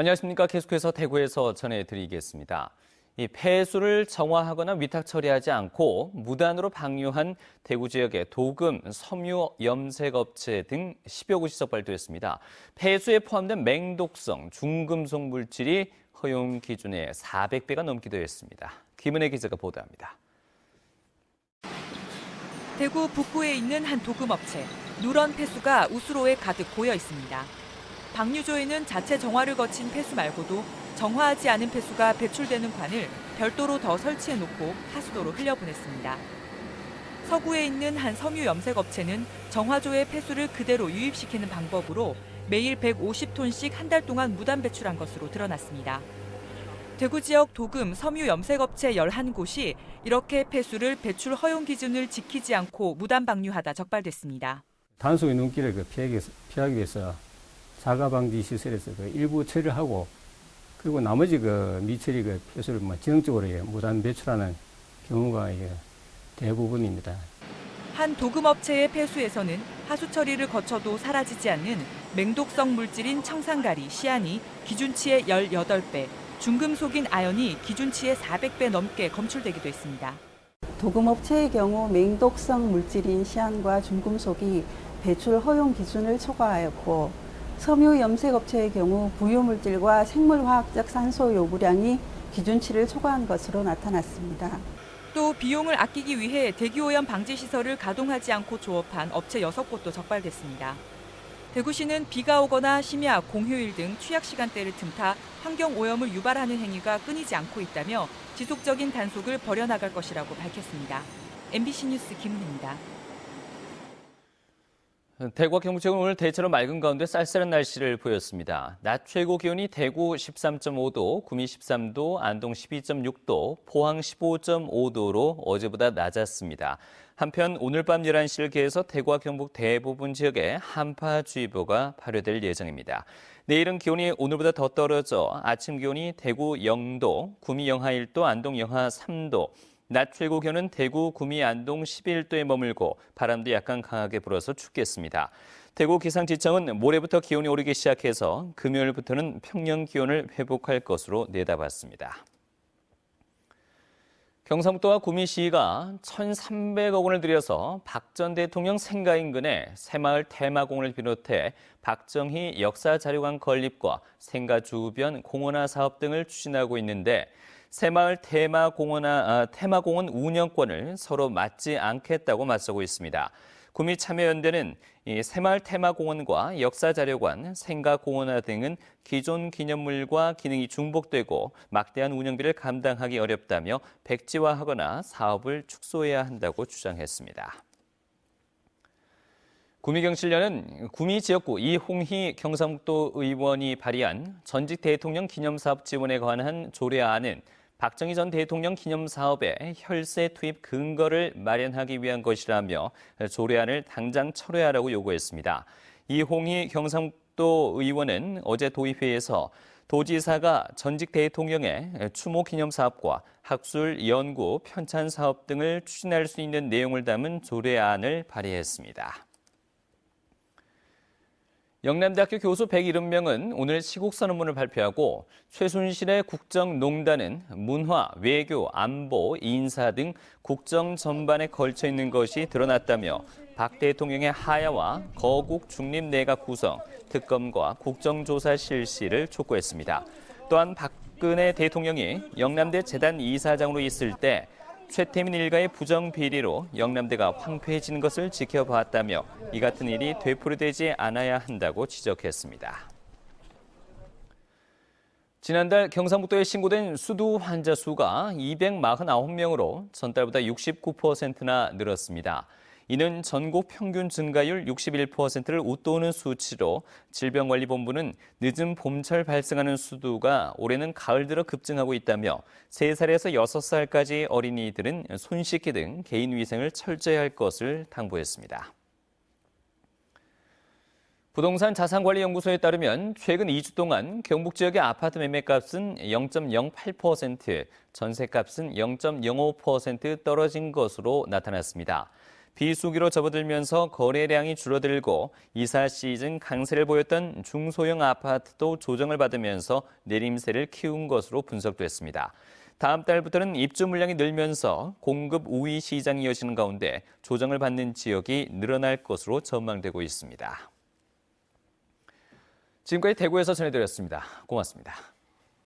안녕하십니까. 계속해서 대구에서 전해드리겠습니다. 이 폐수를 정화하거나 위탁 처리하지 않고 무단으로 방류한 대구 지역의 도금, 섬유 염색업체 등 10여 곳이 적발됐습니다. 폐수에 포함된 맹독성, 중금속 물질이 허용 기준의 400배가 넘기도 했습니다. 김은혜 기자가 보도합니다. 대구 북구에 있는 한 도금업체. 누런 폐수가 우수로에 가득 고여 있습니다. 방류조에는 자체 정화를 거친 폐수 말고도 정화하지 않은 폐수가 배출되는 관을 별도로 더 설치해놓고 하수도로 흘려보냈습니다. 서구에 있는 한 섬유 염색업체는 정화조의 폐수를 그대로 유입시키는 방법으로 매일 150톤씩 한 달 동안 무단 배출한 것으로 드러났습니다. 대구 지역 도금, 섬유 염색업체 11곳이 이렇게 폐수를 배출 허용 기준을 지키지 않고 무단 방류하다 적발됐습니다. 단속의 눈길을 피하기 위해서 자가방지 시설에서 일부 처리를 하고 그리고 나머지 미처리 폐수를 지능적으로 무단 배출하는 경우가 대부분입니다. 한 도금업체의 폐수에서는 하수 처리를 거쳐도 사라지지 않는 맹독성 물질인 청산가리, 시안이 기준치의 18배, 중금속인 아연이 기준치의 400배 넘게 검출되기도 했습니다. 도금업체의 경우 맹독성 물질인 시안과 중금속이 배출 허용 기준을 초과하였고 섬유 염색업체의 경우 부유물질과 생물화학적 산소 요구량이 기준치를 초과한 것으로 나타났습니다. 또 비용을 아끼기 위해 대기오염 방지 시설을 가동하지 않고 조업한 업체 6곳도 적발됐습니다. 대구시는 비가 오거나 심야, 공휴일 등 취약 시간대를 틈타 환경오염을 유발하는 행위가 끊이지 않고 있다며 지속적인 단속을 벌여나갈 것이라고 밝혔습니다. MBC 뉴스 김은혜입니다. 대구와 경북 지역은 오늘 대체로 맑은 가운데 쌀쌀한 날씨를 보였습니다. 낮 최고 기온이 대구 13.5도, 구미 13도, 안동 12.6도, 포항 15.5도로 어제보다 낮았습니다. 한편 오늘 밤 11시를 기해서 대구와 경북 대부분 지역에 한파주의보가 발효될 예정입니다. 내일은 기온이 오늘보다 더 떨어져 아침 기온이 대구 0도, 구미 영하 1도, 안동 영하 3도, 낮 최고 기온은 대구, 구미, 안동 11도에 머물고 바람도 약간 강하게 불어서 춥겠습니다. 대구 기상지청은 모레부터 기온이 오르기 시작해서 금요일부터는 평년 기온을 회복할 것으로 내다봤습니다. 경상북도와 구미시가 1,300억 원을 들여서 박 전 대통령 생가 인근에 새마을 테마공원을 비롯해 박정희 역사자료관 건립과 생가 주변 공원화 사업 등을 추진하고 있는데 새마을 테마공원 운영권을 서로 맞지 않겠다고 맞서고 있습니다. 구미참여연대는 이 새마을 테마공원과 역사자료관, 생가공원화 등은 기존 기념물과 기능이 중복되고 막대한 운영비를 감당하기 어렵다며 백지화하거나 사업을 축소해야 한다고 주장했습니다. 구미경실련은 구미 지역구 이홍희 경상북도 의원이 발의한 전직 대통령 기념사업 지원에 관한 조례안은 박정희 전 대통령 기념사업에 혈세 투입 근거를 마련하기 위한 것이라며 조례안을 당장 철회하라고 요구했습니다. 이홍희 경상북도 의원은 어제 도의회에서 도지사가 전직 대통령의 추모 기념사업과 학술, 연구, 편찬 사업 등을 추진할 수 있는 내용을 담은 조례안을 발의했습니다. 영남대학교 교수 170명은 오늘 시국선언문을 발표하고 최순실의 국정농단은 문화, 외교, 안보, 인사 등 국정 전반에 걸쳐 있는 것이 드러났다며 박 대통령의 하야와 거국 중립 내각 구성, 특검과 국정조사 실시를 촉구했습니다. 또한 박근혜 대통령이 영남대 재단 이사장으로 있을 때 최태민 일가의 부정 비리로 영남대가 황폐해진 것을 지켜봤다며 이 같은 일이 되풀이되지 않아야 한다고 지적했습니다. 지난달 경상북도에 신고된 수두 환자 수가 249명으로 전달보다 69%나 늘었습니다. 이는 전국 평균 증가율 61%를 웃도는 수치로 질병관리본부는 늦은 봄철 발생하는 수두가 올해는 가을 들어 급증하고 있다며 3살에서 6살까지 어린이들은 손 씻기 등 개인 위생을 철저히 할 것을 당부했습니다. 부동산 자산관리연구소에 따르면 최근 2주 동안 경북 지역의 아파트 매매값은 0.08%, 전세값은 0.05% 떨어진 것으로 나타났습니다. 비수기로 접어들면서 거래량이 줄어들고 이사 시즌 강세를 보였던 중소형 아파트도 조정을 받으면서 내림세를 키운 것으로 분석됐습니다. 다음 달부터는 입주 물량이 늘면서 공급 우위 시장이 이어지는 가운데 조정을 받는 지역이 늘어날 것으로 전망되고 있습니다. 지금까지 대구에서 전해드렸습니다. 고맙습니다.